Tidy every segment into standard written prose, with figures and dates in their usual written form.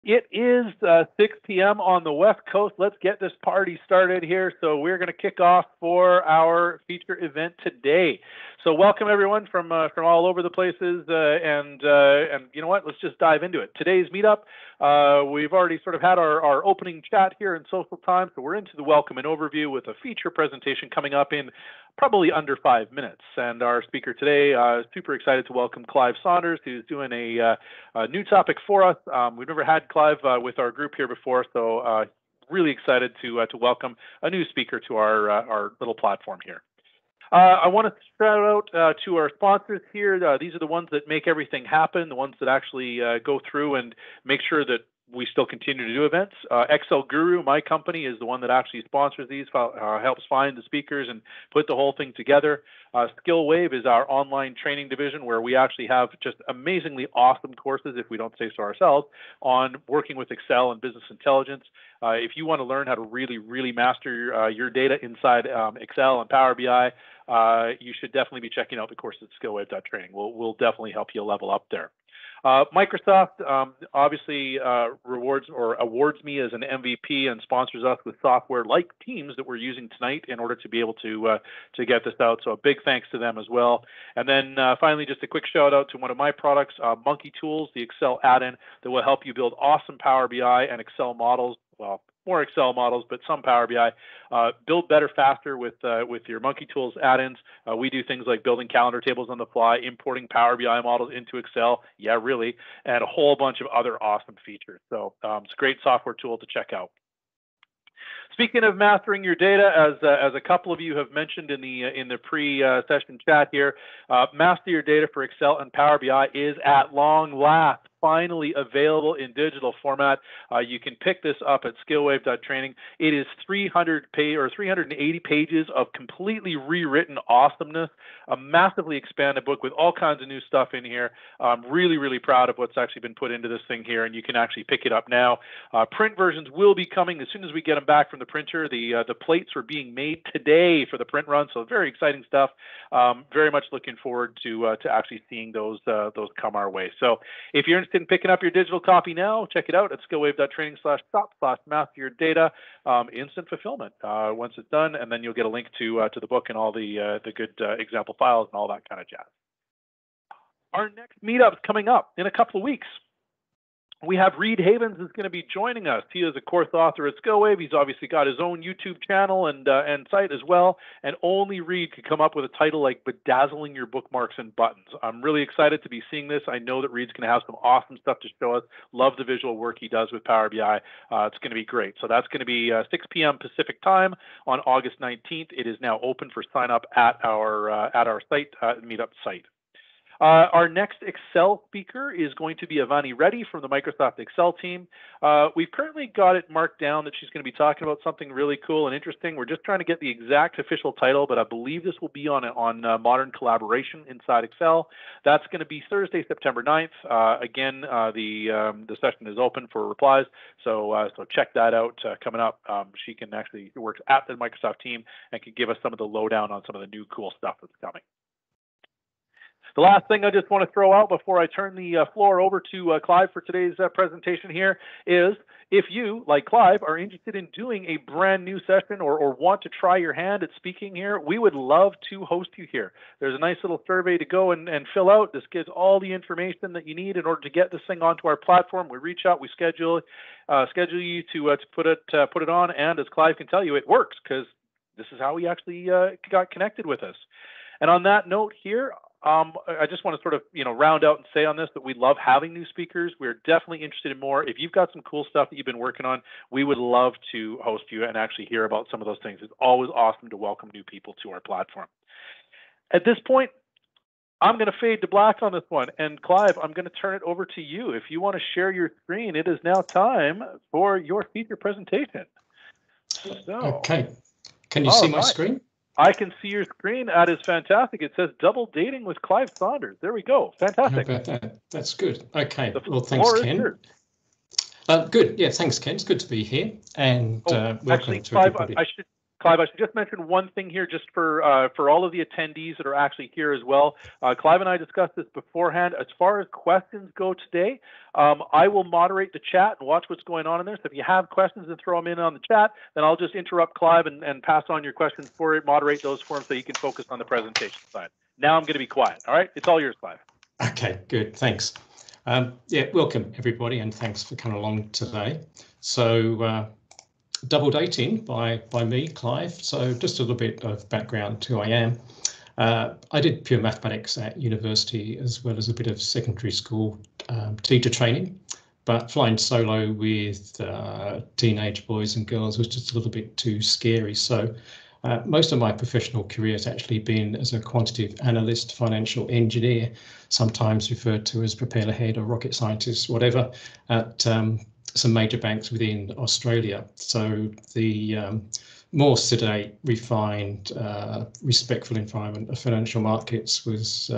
It is 6 p.m. on the West Coast. Let's get this party started here. So we're going to kick off for our feature event today. So welcome everyone from all over the places, and you know what? Let's just dive into it. Today's meetup. We've already sort of had our opening chat here in social time, so we're into the welcome and overview with a feature presentation coming up in probably under 5 minutes. And our speaker today, super excited to welcome Clive Saunders, who's doing a new topic for us. We've never had Clive with our group here before, so really excited to welcome a new speaker to our little platform here. I want to shout out to our sponsors here. These are the ones that make everything happen, the ones that actually go through and make sure that we still continue to do events. Excel Guru, my company, is the one that actually sponsors these, helps find the speakers and put the whole thing together. SkillWave is our online training division where we actually have just amazingly awesome courses, if we don't say so ourselves, on working with Excel and business intelligence. If you want to learn how to really master your data inside Excel and Power BI, you should definitely be checking out the course at skillwave.training. We'll definitely help you level up there. Microsoft obviously awards me as an MVP and sponsors us with software like Teams that we're using tonight in order to be able to get this out. So a big thanks to them as well. And then finally, just a quick shout out to one of my products, Monkey Tools, the Excel add-in that will help you build awesome Power BI and Excel models. Well, more Excel models, but some Power BI. Build better, faster with your Monkey Tools add-ins. We do things like building calendar tables on the fly, importing Power BI models into Excel, yeah, really, and a whole bunch of other awesome features. So it's a great software tool to check out. Speaking of mastering your data, as a couple of you have mentioned in the pre-session chat here, Master Your Data for Excel and Power BI is at long last finally available in digital format. You can pick this up at skillwave.training. It is 380 pages of completely rewritten awesomeness, a massively expanded book with all kinds of new stuff in here. I'm really proud of what's actually been put into this thing here, and you can actually pick it up now. Print versions will be coming as soon as we get them back from the printer. The plates are being made today for the print run, so very exciting stuff. Very much looking forward to actually seeing those come our way. So if you're interested in picking up your digital copy now, check it out at skillwave.training/shop/master-your-data. Instant fulfillment once it's done, and then you'll get a link to the book and all the good example files and all that kind of jazz. Our next meetup's coming up in a couple of weeks. We have Reed Havens is going to be joining us. He is a course author at SkillWave. He's obviously got his own YouTube channel and site as well. And only Reed could come up with a title like Bedazzling Your Bookmarks and Buttons. I'm really excited to be seeing this. I know that Reed's going to have some awesome stuff to show us. Love the visual work he does with Power BI. It's going to be great. So that's going to be 6 p.m. Pacific time on August 19th. It is now open for sign up at our site, Meetup site. Our next Excel speaker is going to be Avani Reddy from the Microsoft Excel team. We've currently got it marked down that she's going to be talking about something really cool and interesting. We're just trying to get the exact official title, but I believe this will be on modern collaboration inside Excel. That's going to be Thursday, September 9th. Again, the session is open for replies, so check that out coming up. She works at the Microsoft team and can give us some of the lowdown on some of the new cool stuff that's coming. The last thing I just want to throw out before I turn the floor over to Clive for today's presentation here is if you, like Clive, are interested in doing a brand new session or want to try your hand at speaking here, we would love to host you here. There's a nice little survey to go and fill out. This gives all the information that you need in order to get this thing onto our platform. We reach out, we schedule you to put it on, and as Clive can tell you, it works because this is how he actually got connected with us. And on that note here, I just want to sort of, round out and say on this that we love having new speakers. We're definitely interested in more. If you've got some cool stuff that you've been working on, we would love to host you and actually hear about some of those things. It's always awesome to welcome new people to our platform. At this point, I'm going to fade to black on this one. And Clive, I'm going to turn it over to you. If you want to share your screen, it is now time for your feature presentation. So, okay. Can you see my screen? I can see your screen. That is fantastic. It says double dating with Clive Saunders. There we go. Fantastic. How about that? That's good. Okay. Well, thanks, Ken. Good. Yeah, thanks, Ken. It's good to be here. And welcome to Clive, everybody. Clive, I should just mention one thing here, just for all of the attendees that are actually here as well. Clive and I discussed this beforehand. As far as questions go today, I will moderate the chat and watch what's going on in there. So if you have questions and throw them in on the chat, then I'll just interrupt Clive and pass on your questions for it, moderate those for him so you can focus on the presentation side. Now I'm going to be quiet. All right, it's all yours, Clive. Okay, good. Thanks. Yeah, welcome everybody, and thanks for coming along today. So. Double dating by me, Clive. So just a little bit of background to who I am. I did pure mathematics at university as well as a bit of secondary school teacher training, but flying solo with teenage boys and girls was just a little bit too scary. So most of my professional career has actually been as a quantitative analyst, financial engineer, sometimes referred to as propeller head or rocket scientist, whatever, at some major banks within Australia. So the more sedate, refined, respectful environment of financial markets was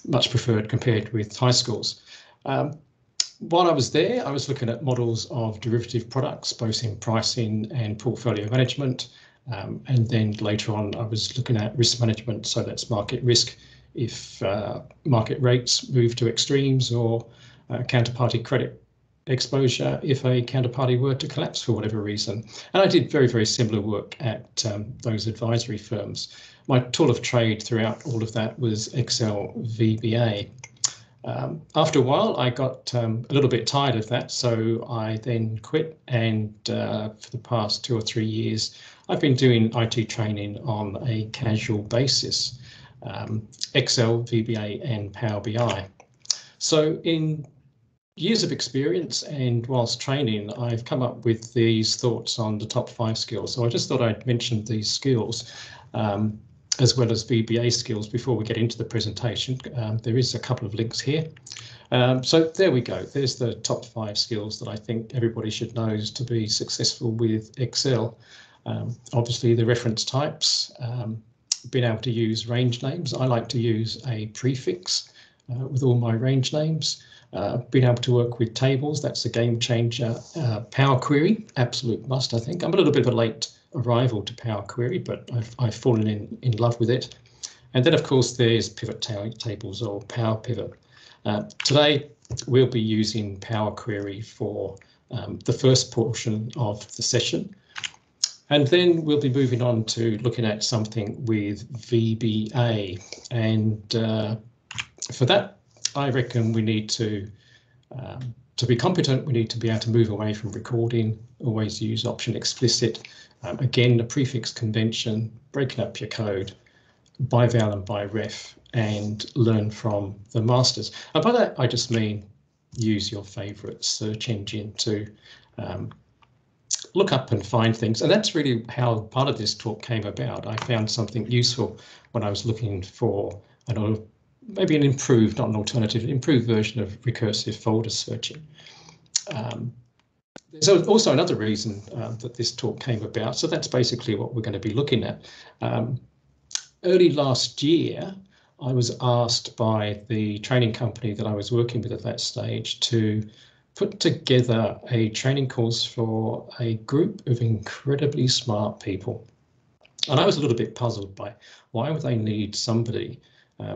much preferred compared with high schools. While I was there, I was looking at models of derivative products, both in pricing and portfolio management. And then later on, I was looking at risk management. So that's market risk if market rates move to extremes, or counterparty credit exposure if a counterparty were to collapse for whatever reason. And I did very, very similar work at those advisory firms. My tool of trade throughout all of that was Excel VBA. After a while, I got a little bit tired of that, so I then quit, and for the past 2 or 3 years, I've been doing IT training on a casual basis, Excel, VBA and Power BI. So in years of experience and whilst training, I've come up with these thoughts on the top 5 skills. So I just thought I'd mention these skills as well as VBA skills before we get into the presentation. There is a couple of links here. So there we go. There's the top 5 skills that I think everybody should know to be successful with Excel. Obviously the reference types, being able to use range names. I like to use a prefix with all my range names. Being able to work with tables, that's a game changer. Power Query, absolute must, I think. I'm a little bit of a late arrival to Power Query, but I've fallen in love with it. And then, of course, there's pivot tables or Power Pivot. Today, we'll be using Power Query for the first portion of the session. And then we'll be moving on to looking at something with VBA. And for that, I reckon we need to be competent, we need to be able to move away from recording, always use option explicit. Again, the prefix convention, breaking up your code by val and by ref, and learn from the masters. And by that, I just mean use your favorite search engine to look up and find things. And that's really how part of this talk came about. I found something useful when I was looking for maybe an improved, not an alternative, an improved version of recursive folder searching. There's also another reason that this talk came about. So that's basically what we're going to be looking at. Early last year, I was asked by the training company that I was working with at that stage to put together a training course for a group of incredibly smart people. And I was a little bit puzzled by why would they need somebody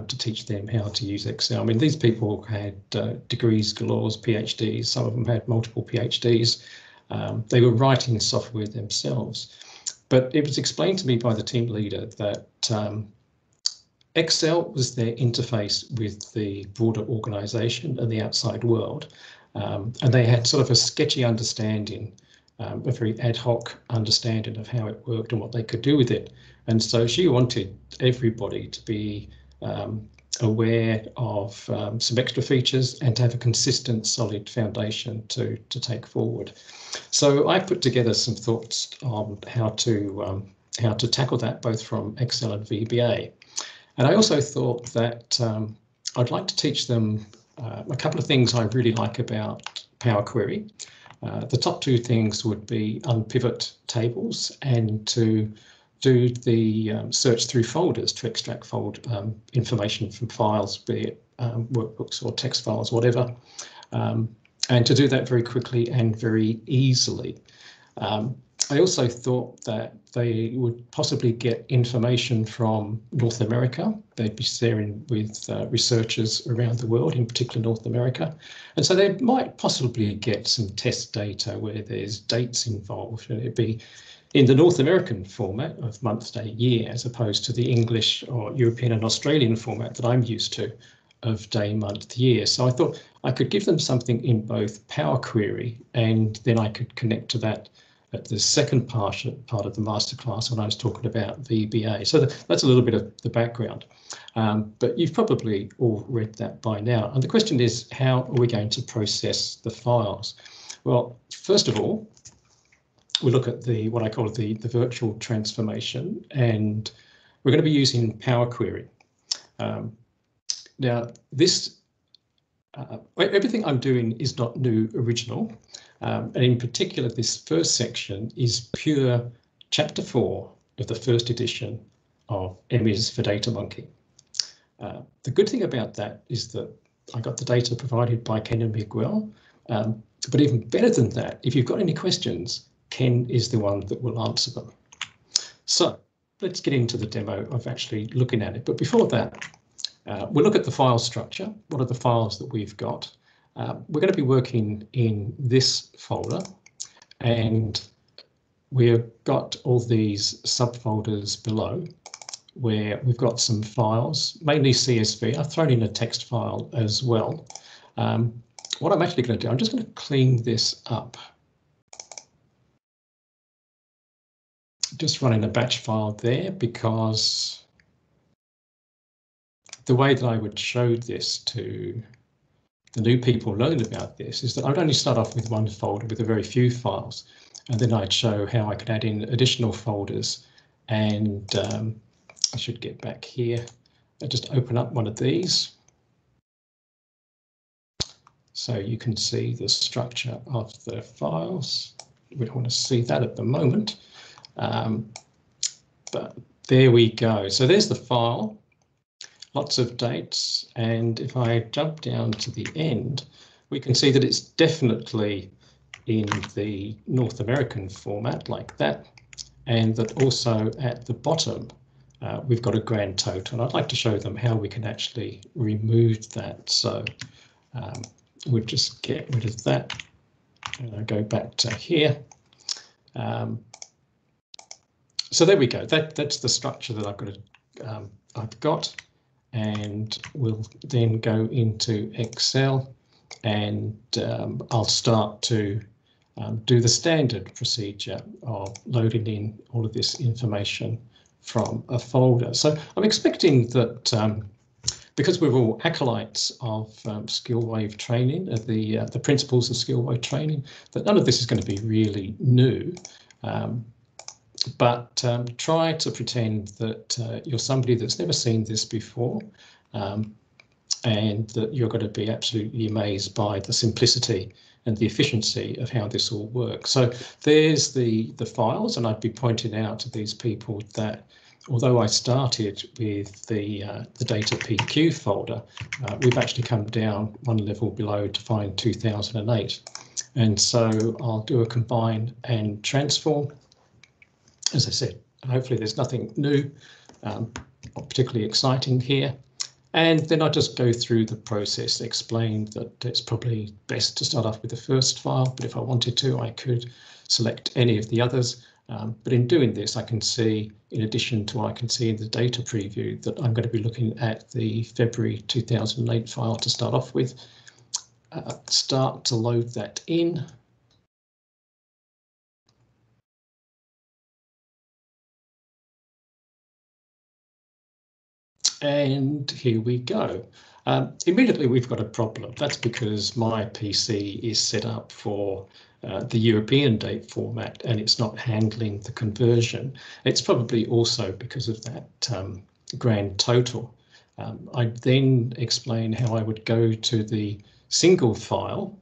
to teach them how to use Excel. I mean, these people had degrees galore, PhDs, some of them had multiple PhDs. They were writing software themselves. But it was explained to me by the team leader that Excel was their interface with the broader organization and the outside world. And they had sort of a sketchy understanding, a very ad hoc understanding of how it worked and what they could do with it. And so she wanted everybody to be aware of some extra features and to have a consistent, solid foundation to take forward. So I put together some thoughts on how to tackle that, both from Excel and VBA. And I also thought that I'd like to teach them a couple of things I really like about Power Query. The top 2 things would be unpivot tables and to do the search through folders to extract information from files, be it workbooks or text files, whatever, and to do that very quickly and very easily. I also thought that they would possibly get information from North America. They'd be sharing with researchers around the world, in particular North America. And so they might possibly get some test data where there's dates involved, and it'd be in the North American format of month, day, year, as opposed to the English or European and Australian format that I'm used to of day, month, year. So I thought I could give them something in both Power Query, and then I could connect to that at the second part of the masterclass when I was talking about VBA. So that's a little bit of the background, but you've probably all read that by now. And the question is, how are we going to process the files? Well, first of all, we look at what I call the virtual transformation, and we're going to be using Power Query. Now, everything I'm doing is not new, original, and in particular, this first section is pure chapter 4 of the first edition of M is for Data Monkey. The good thing about that is that I got the data provided by Ken and Miguel, but even better than that, if you've got any questions, Ken is the one that will answer them. So let's get into the demo of actually looking at it. But before that, we'll look at the file structure. What are the files that we've got? We're going to be working in this folder, and we've got all these subfolders below where we've got some files, mainly CSV. I've thrown in a text file as well. What I'm actually going to do, I'm just going to clean this up. Just running a batch file there, because the way that I would show this to the new people learning about this is that I would only start off with one folder with a very few files, and then I'd show how I could add in additional folders. And I should get back here and just open up one of these so you can see the structure of the files. We don't want to see that at the moment, but there we go. So there's the file. Lots of dates, and if I jump down to the end, we can see that it's definitely in the North American format like that, and that also at the bottom we've got a grand total. And I'd like to show them how we can actually remove that. So we'll just get rid of that, and I'll go back to here. So there we go. That's the structure that I've got. And we'll then go into Excel, and I'll start to do the standard procedure of loading in all of this information from a folder. So I'm expecting that because we're all acolytes of skill-wave training, the principles of skill-wave training, that none of this is going to be really new. But try to pretend that you're somebody that's never seen this before, and that you're going to be absolutely amazed by the simplicity and the efficiency of how this all works. So there's the files, and I'd be pointing out to these people that although I started with the data PQ folder, we've actually come down one level below to find 2008. And so I'll do a combine and transform. As I said, hopefully there's nothing new, particularly exciting here. And then I just go through the process, explain that it's probably best to start off with the first file, but if I wanted to, I could select any of the others. But in doing this, I can see, in addition to what I can see in the data preview, that I'm going to be looking at the February 2008 file to start off with. Start to load that in. And here we go. Immediately we've got a problem. That's because my PC is set up for the European date format, and it's not handling the conversion. It's probably also because of that grand total. I then explain how I would go to the single file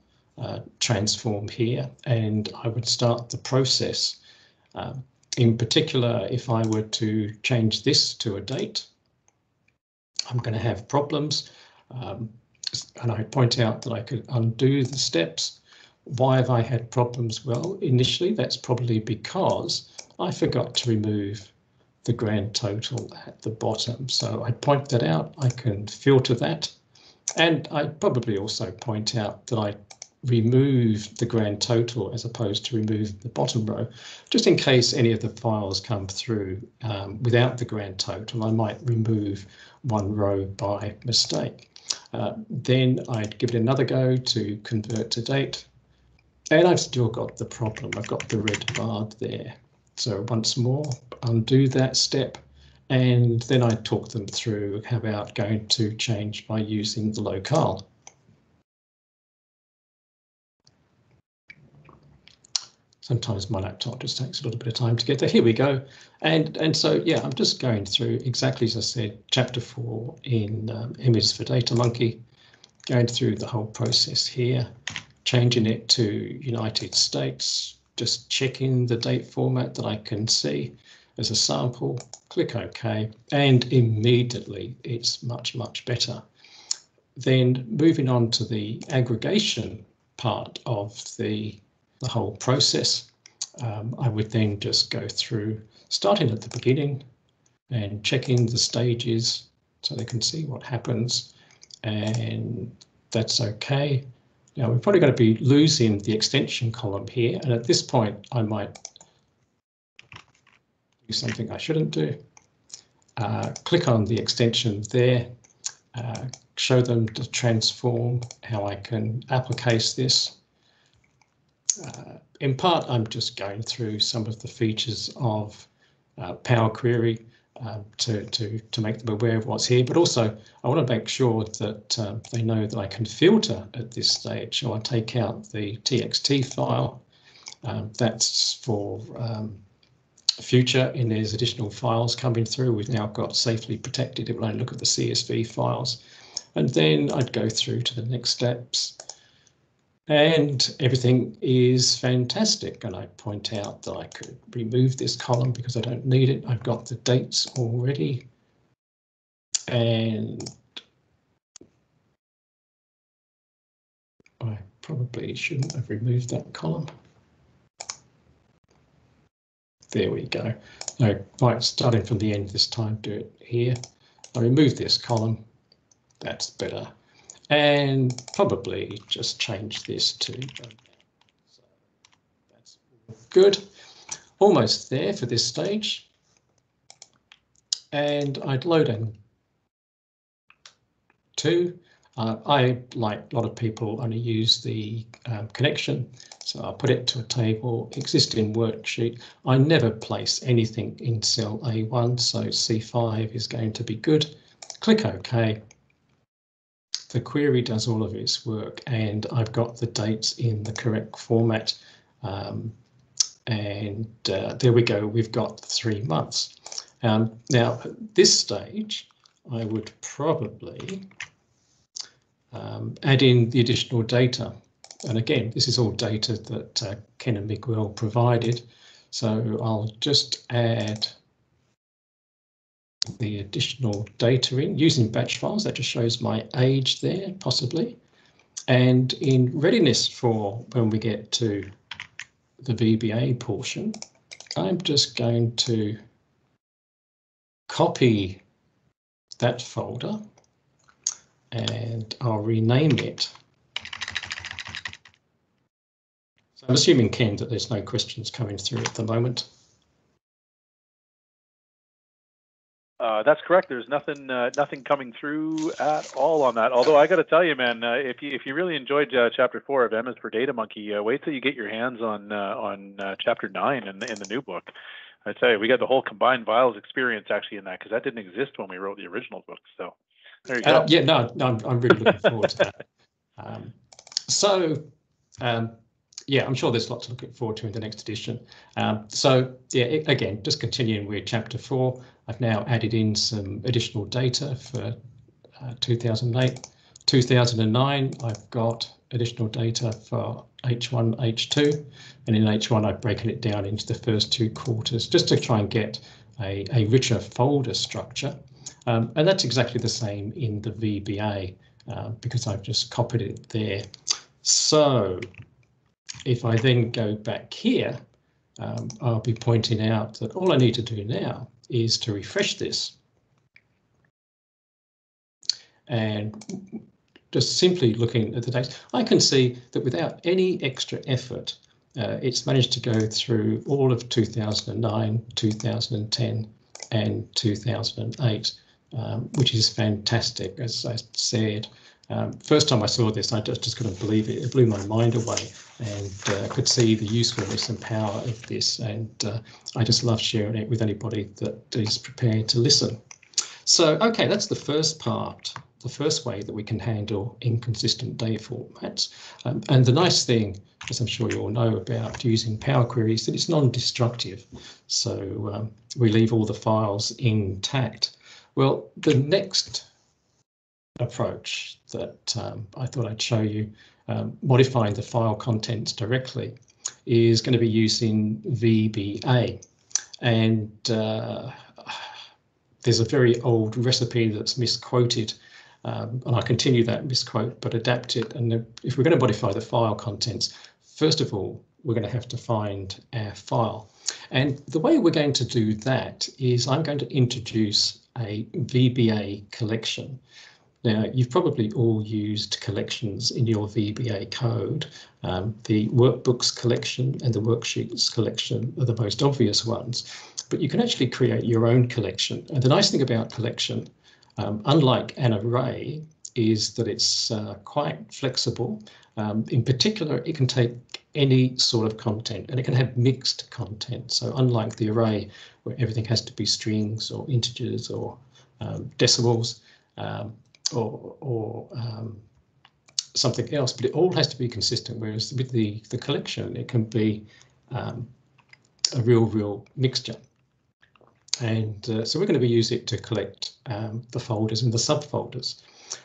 transform here, and I would start the process. In particular, if I were to change this to a date, I'm going to have problems, and I point out that I could undo the steps. Why have I had problems? Well, initially, that's probably because I forgot to remove the grand total at the bottom. So I point that out, I can filter that. And I probably also point out that I remove the grand total as opposed to remove the bottom row, just in case any of the files come through without the grand total. I might remove one row by mistake. Then I'd give it another go to convert to date, and I've still got the problem. I've got the red bar there. So once more, undo that step, and then I talk them through how about going to change by using the locale. Sometimes my laptop just takes a little bit of time to get there. Here we go. And so, yeah, I'm just going through exactly as I said, chapter 4 in Images for Data Monkey, going through the whole process here, changing it to United States, just checking the date format that I can see as a sample, click OK, and immediately it's much, much better. Then moving on to the aggregation part of the whole process, I would then just go through, starting at the beginning and checking the stages so they can see what happens, and that's okay. Now we're probably going to be losing the extension column here, and at this point I might do something I shouldn't do. Click on the extension there, show them the transform, how I can applicate this. In part, I'm just going through some of the features of Power Query to make them aware of what's here, but also I want to make sure that they know that I can filter at this stage. So I take out the TXT file. That's for future, and there's additional files coming through. We've now got safely protected. It will only look at the CSV files. And then I'd go through to the next steps. And everything is fantastic. And I point out that I could remove this column because I don't need it. I've got the dates already. And I probably shouldn't have removed that column. There we go. No, right, starting from the end this time, do it here. I remove this column. That's better. And probably just change this to, so that's good. Almost there for this stage. And I'd load in 2. I, like a lot of people, only use the connection. So I'll put it to a table, existing worksheet. I never place anything in cell A1, so C5 is going to be good. Click OK. The query does all of its work, and I've got the dates in the correct format. There we go, we've got 3 months. Now, at this stage, I would probably add in the additional data. And again, this is all data that Ken and Miguel provided. So I'll just add the additional data in using batch files. That just shows my age there, possibly. And in readiness for when we get to the VBA portion, I'm just going to copy that folder and I'll rename it. So I'm assuming, Ken, that there's no questions coming through at the moment. That's correct. There's nothing coming through at all on that. Although I got to tell you, man, if you really enjoyed chapter 4 of Images for Data Monkey, wait till you get your hands on chapter 9 in the new book. I tell you, we got the whole combined files experience actually in that, because that didn't exist when we wrote the original book. So there you go. Yeah, no, I'm really looking forward to that. Yeah, I'm sure there's lots to look forward to in the next edition. So yeah, again, just continuing with chapter 4, I've now added in some additional data for 2008. 2009, I've got additional data for H1, H2, and in H1, I've broken it down into the first 2 quarters just to try and get a richer folder structure. And that's exactly the same in the VBA because I've just copied it there. So if I then go back here, I'll be pointing out that all I need to do now is to refresh this. And just simply looking at the data, I can see that without any extra effort, it's managed to go through all of 2009, 2010 and 2008, which is fantastic. As I said, first time I saw this, I just couldn't believe it. It blew my mind away, and could see the usefulness and power of this. And I just love sharing it with anybody that is prepared to listen. So, okay, that's the first part, the first way that we can handle inconsistent data formats. And the nice thing, as I'm sure you all know about using Power Queries, that it's non-destructive. So we leave all the files intact. Well, the next approach that I thought I'd show you, modifying the file contents directly, is going to be using VBA. And there's a very old recipe that's misquoted, and I continue that misquote, but adapt it. And if we're going to modify the file contents, first of all, we're going to have to find our file. And the way we're going to do that is I'm going to introduce a VBA collection. Now, you've probably all used collections in your VBA code. The workbooks collection and the worksheets collection are the most obvious ones, but you can actually create your own collection. And the nice thing about collection, unlike an array, is that it's quite flexible. In particular, it can take any sort of content, and it can have mixed content. So unlike the array, where everything has to be strings or integers or decimals, or something else, but it all has to be consistent, whereas with the collection, it can be a real mixture. And so we're going to use it to collect the folders and the subfolders.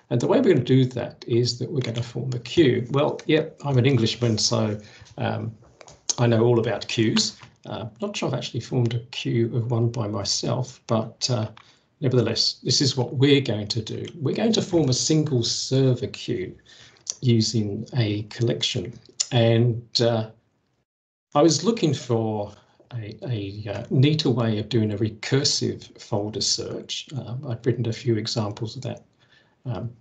And the way we're going to do that is that we're going to form a queue. Well, yeah, I'm an Englishman, so I know all about queues. Not sure I've actually formed a queue of one by myself, but nevertheless, this is what we're going to do. We're going to form a single server queue using a collection. And I was looking for a neater way of doing a recursive folder search. I've written a few examples of that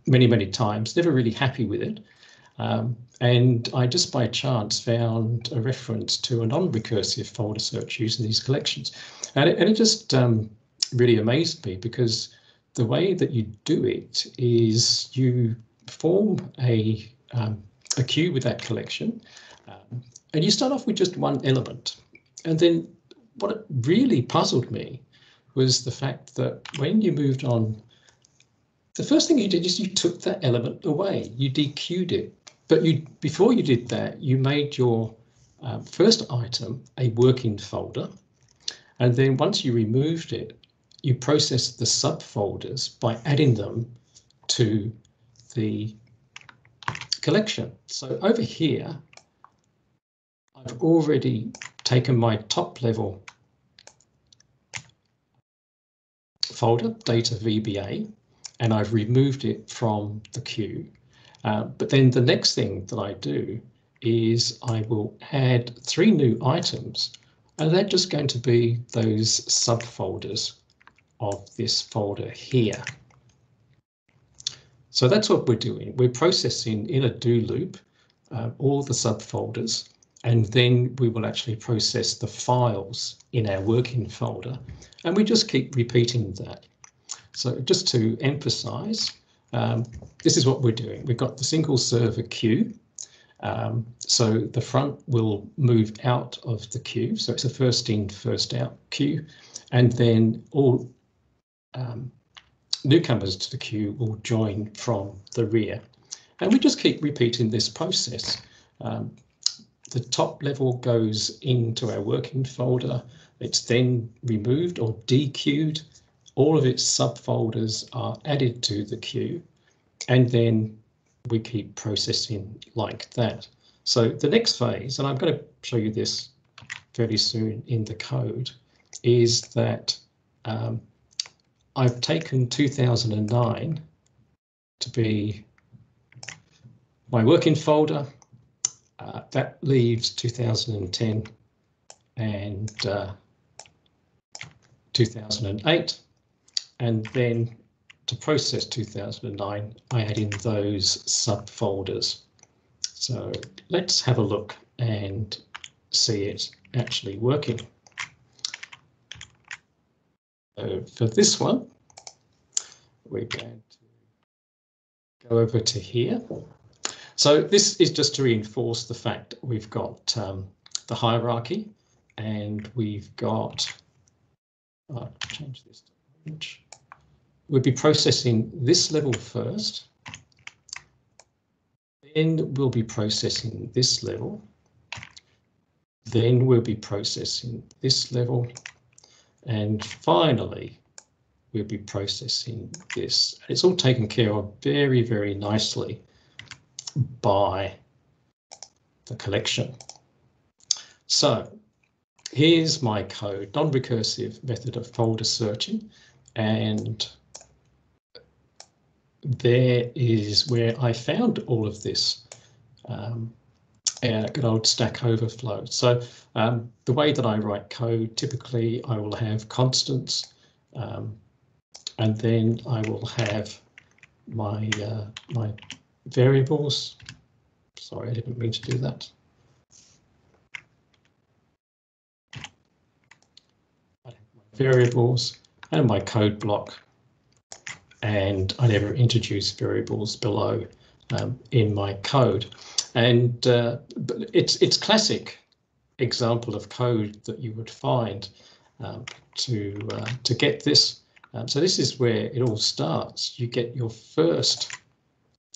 many times, never really happy with it. And I just by chance found a reference to a non-recursive folder search using these collections. And it just really amazed me, because the way that you do it is you form a queue with that collection, and you start off with just one element. And then what it really puzzled me was the fact that when you moved on, the first thing you did is you took that element away, you dequeued it. But before you did that, you made your first item a working folder. And then once you removed it, you processed the subfolders by adding them to the collection. So over here, I've already taken my top level folder, data VBA, and I've removed it from the queue. But then the next thing that I do is I will add 3 new items, and they're just going to be those subfolders of this folder here. So that's what we're doing. We're processing in a do loop all the subfolders, and then we will actually process the files in our working folder, and we just keep repeating that. So just to emphasize, this is what we're doing. We've got the single server queue. So the front will move out of the queue. So it's a first in, first out queue. And then all newcomers to the queue will join from the rear. And we just keep repeating this process. The top level goes into our working folder. It's then removed or dequeued. All of its subfolders are added to the queue, and then we keep processing like that. So the next phase, and I'm going to show you this very soon in the code, is that I've taken 2009 to be my working folder. That leaves 2010 and 2008. And then to process 2009, I add in those subfolders. So let's have a look and see it actually working. So for this one, we're going to go over to here. So this is just to reinforce the fact that we've got the hierarchy, and we've got, I'll change this to orange. We'll be processing this level first, then we'll be processing this level, then we'll be processing this level, and finally we'll be processing this. It's all taken care of very, very nicely by the collection. So here's my code, non-recursive method of folder searching, and there is where I found all of this good old Stack Overflow. So the way that I write code, typically I will have constants, and then I will have my my variables. Sorry, I didn't mean to do that. I have my variables and my code block, and I never introduce variables below in my code. And it's classic example of code that you would find to get this. So this is where it all starts. You get your first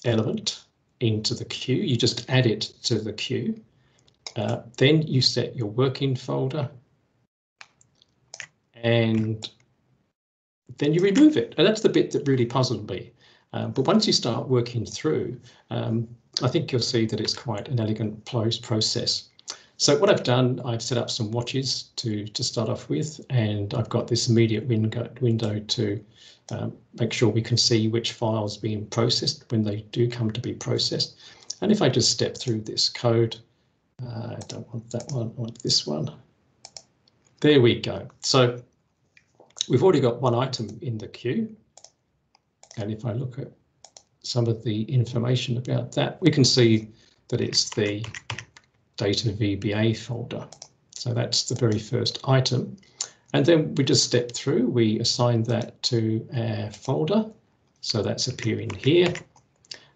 element into the queue, you just add it to the queue, then you set your working folder, and then you remove it. And that's the bit that really puzzled me. But once you start working through, I think you'll see that it's quite an elegant process. So what I've done, I've set up some watches to start off with, and I've got this immediate window to make sure we can see which files being processed when they do come to be processed. And if I just step through this code, I don't want that one, I want this one. There we go. So we've already got one item in the queue. And if I look at some of the information about that, we can see that it's the data VBA folder. So that's the very first item. And then we just step through, we assign that to our folder. So that's appearing here.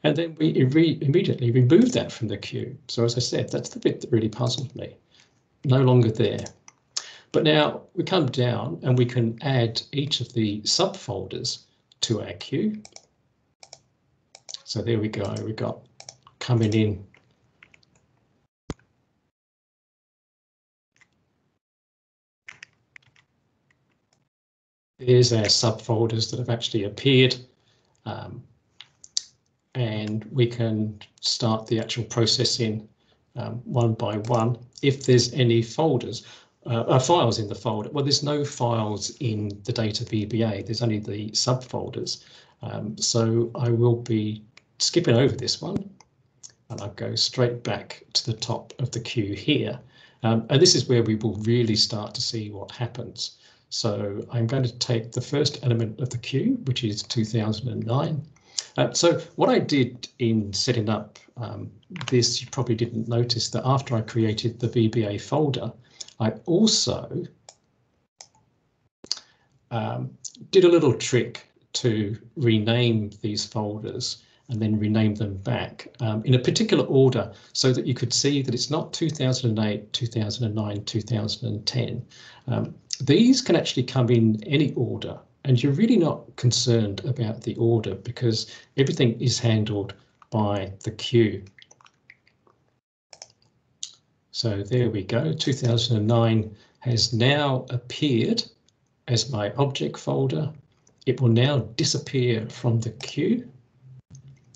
And then we immediately remove that from the queue. So as I said, that's the bit that really puzzled me. No longer there. But now we come down and we can add each of the subfolders to our queue. So there we go, we've got coming in there's our subfolders that have actually appeared, and we can start the actual processing one by one. If there's any folders, files in the folder, well, there's no files in the data VBA, there's only the subfolders. So I will be skipping over this one, and I'll go straight back to the top of the queue here. And this is where we will really start to see what happens. So I'm going to take the first element of the queue, which is 2009. So what I did in setting up this, you probably didn't notice that after I created the VBA folder, I also did a little trick to rename these folders and then rename them back in a particular order so that you could see that it's not 2008, 2009, 2010. These can actually come in any order, and you're really not concerned about the order because everything is handled by the queue. So there we go, 2009 has now appeared as my object folder. It will now disappear from the queue,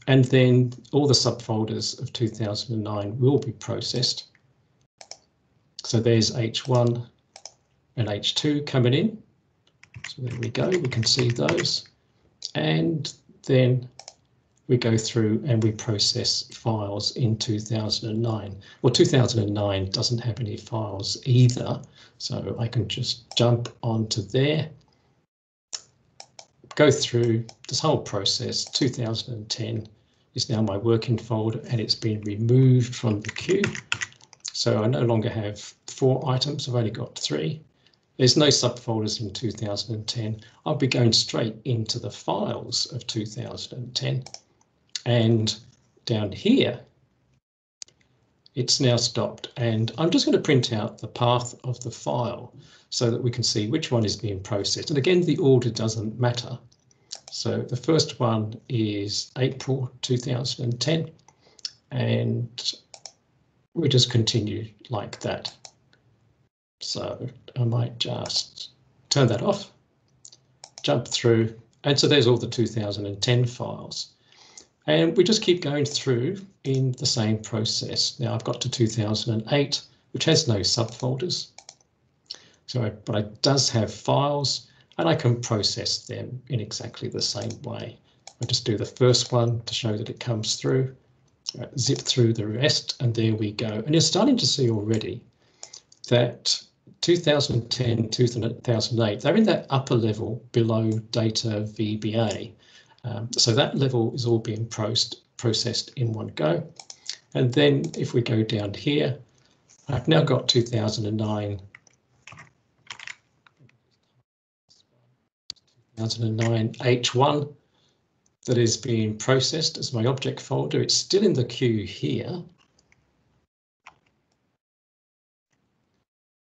and then all the subfolders of 2009 will be processed. So there's H1 and H2 coming in. So there we go, we can see those. And then we go through and we process files in 2009. Well, 2009 doesn't have any files either, so I can just jump onto there, go through this whole process. 2010 is now my working folder, and it's been removed from the queue. So I no longer have 4 items, I've only got 3. There's no subfolders in 2010. I'll be going straight into the files of 2010. And down here, it's now stopped. And I'm just going to print out the path of the file so that we can see which one is being processed. And again, the order doesn't matter. So the first one is April 2010, and we just continue like that. So I might just turn that off, jump through, and so there's all the 2010 files. And we just keep going through in the same process. Now I've got to 2008, which has no subfolders. But it does have files, and I can process them in exactly the same way. I just do the first one to show that it comes through, zip through the rest, and there we go. And you're starting to see already that 2010, 2008, they're in that upper level below data VBA. So that level is all being processed in one go. And then if we go down here, I've now got 2009 H1 that is being processed as my object folder. It's still in the queue here,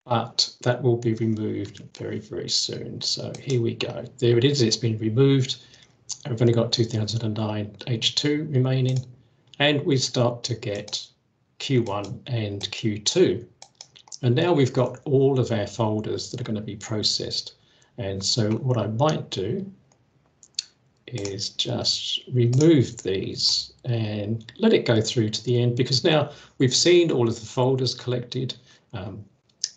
but that will be removed very, very soon. So here we go. There it is. It's been removed. I've only got 2009 H2 remaining, and we start to get Q1 and Q2. And now we've got all of our folders that are going to be processed. And so what I might do is just remove these and let it go through to the end, because now we've seen all of the folders collected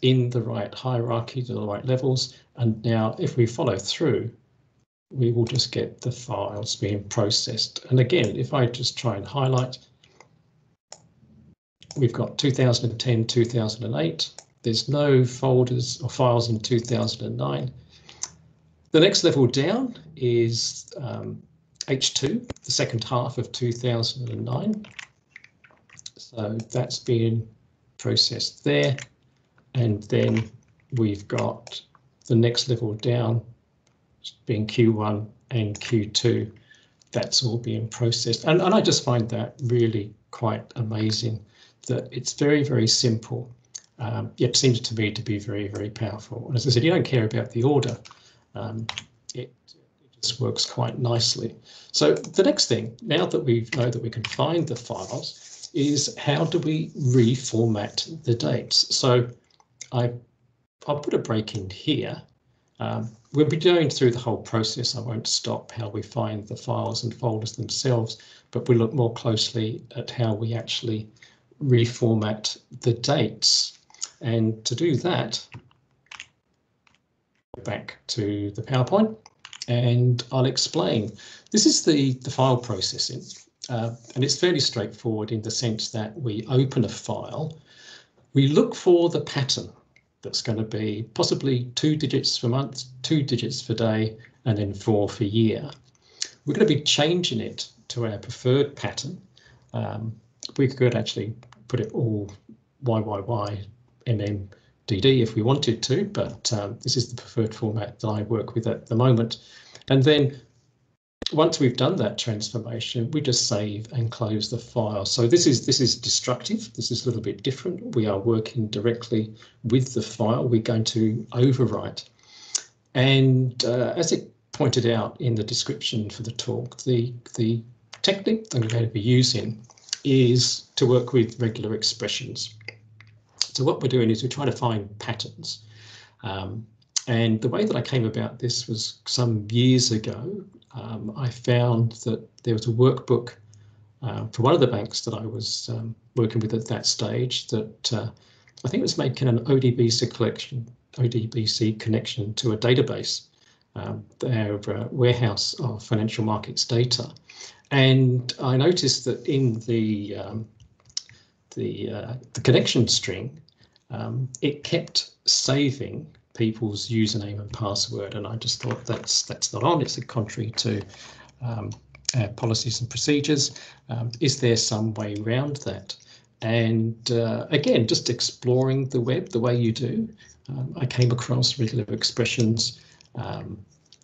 in the right hierarchy to the right levels. And now if we follow through, we will just get the files being processed. And again, if I just try and highlight, we've got 2010, 2008. There's no folders or files in 2009. The next level down is H2, the second half of 2009. So that's being processed there. And then we've got the next level down being Q1 and Q2. That's all being processed. And I just find that really quite amazing, that it's very, very simple, yet seems to me to be very, very powerful. And as I said, you don't care about the order. It just works quite nicely. So the next thing, now that we know that we can find the files, is how do we reformat the dates? So I'll put a break in here. We'll be going through the whole process. I won't stop how we find the files and folders themselves, but we look more closely at how we actually reformat the dates. And to do that, back to the PowerPoint, and I'll explain. This is the file processing, and it's fairly straightforward in the sense that we open a file, we look for the pattern that's going to be possibly 2 digits for month, 2 digits for day, and then 4 for year. We're going to be changing it to our preferred pattern. We could actually put it all YYY, MMDD if we wanted to, but this is the preferred format that I work with at the moment. And then once we've done that transformation, we just save and close the file. So this is destructive. This is a little bit different. We are working directly with the file. We're going to overwrite. And as it pointed out in the description for the talk, the technique that I'm going to be using is to work with regular expressions. So what we're doing is we're trying to find patterns. And the way that I came about this was some years ago. I found that there was a workbook for one of the banks that I was working with at that stage that I think was making an ODBC connection to a database, their warehouse of financial markets data. And I noticed that in the connection string, it kept saving people's username and password, and I just thought that's not on. It's contrary to policies and procedures. Is there some way around that? And again, just exploring the web the way you do, I came across regular expressions,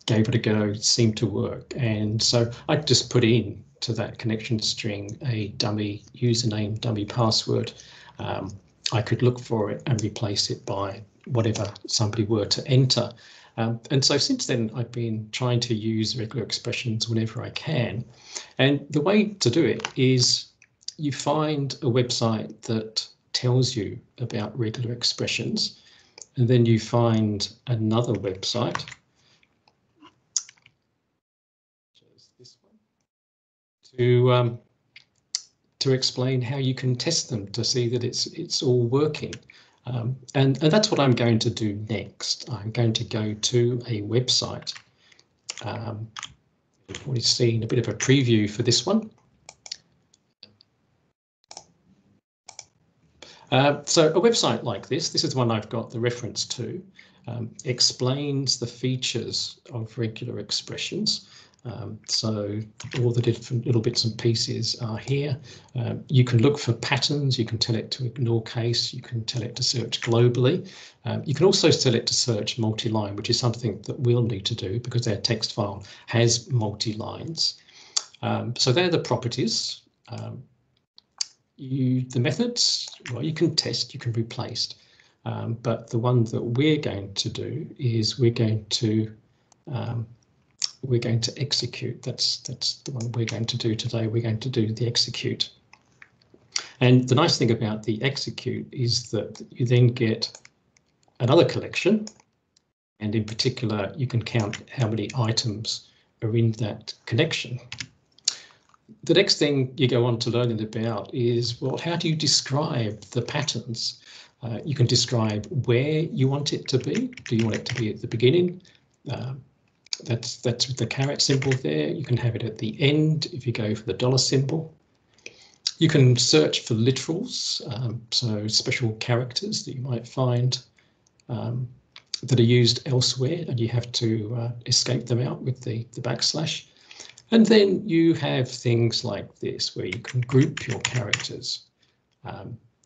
gave it a go, it seemed to work. And so I just put in to that connection string a dummy username, dummy password. I could look for it and replace it by whatever somebody were to enter. And so since then, I've been trying to use regular expressions whenever I can. And the way to do it is you find a website that tells you about regular expressions, and then you find another website, this one, to explain how you can test them to see that it's all working. And that's what I'm going to do next. I'm going to go to a website. You've already seen a bit of a preview for this one. So a website like this is the one I've got the reference to, explains the features of regular expressions. So all the different little bits and pieces are here. You can look for patterns, you can tell it to ignore case, you can tell it to search globally. You can also tell it to search multi-line, which is something that we'll need to do because our text file has multi-lines. So they're the properties. The methods, well, you can test, you can replace, but the one that we're going to do is we're going to execute. That's the one we're going to do today. We're going to do the execute. And the nice thing about the execute is that you then get another collection, and in particular, you can count how many items are in that connection. The next thing you go on to learning about is, well, how do you describe the patterns? You can describe where you want it to be. Do you want it to be at the beginning? That's with the caret symbol there. You can have it at the end if you go for the dollar symbol. You can search for literals, so special characters that you might find that are used elsewhere, and you have to escape them out with the backslash. And then you have things like this, where you can group your characters.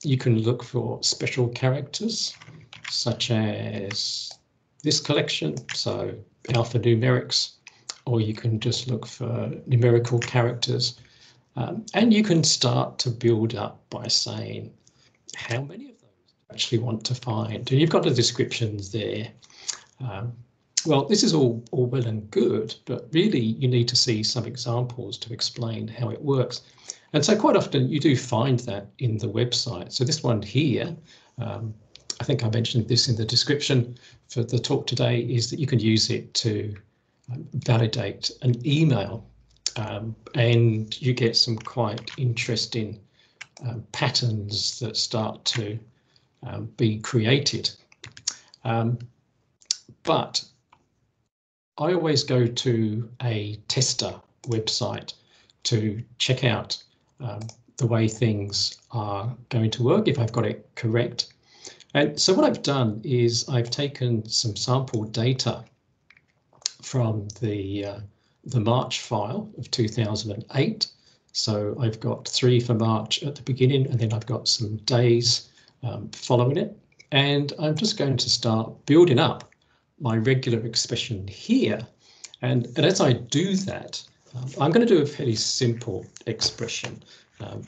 You can look for special characters, such as this collection, so alphanumerics, or you can just look for numerical characters. And you can start to build up by saying how many of those you actually want to find. And you've got the descriptions there. Well, this is all well and good, but really you need to see some examples to explain how it works. And so quite often you do find that in the website. So this one here, I think I mentioned this in the description for the talk today, is that you can use it to validate an email, and you get some quite interesting patterns that start to be created. But I always go to a tester website to check out the way things are going to work, if I've got it correct. And so what I've done is I've taken some sample data from the March file of 2008. So I've got 3 for March at the beginning, and then I've got some days following it. And I'm just going to start building up my regular expression here. And as I do that, I'm going to do a fairly simple expression.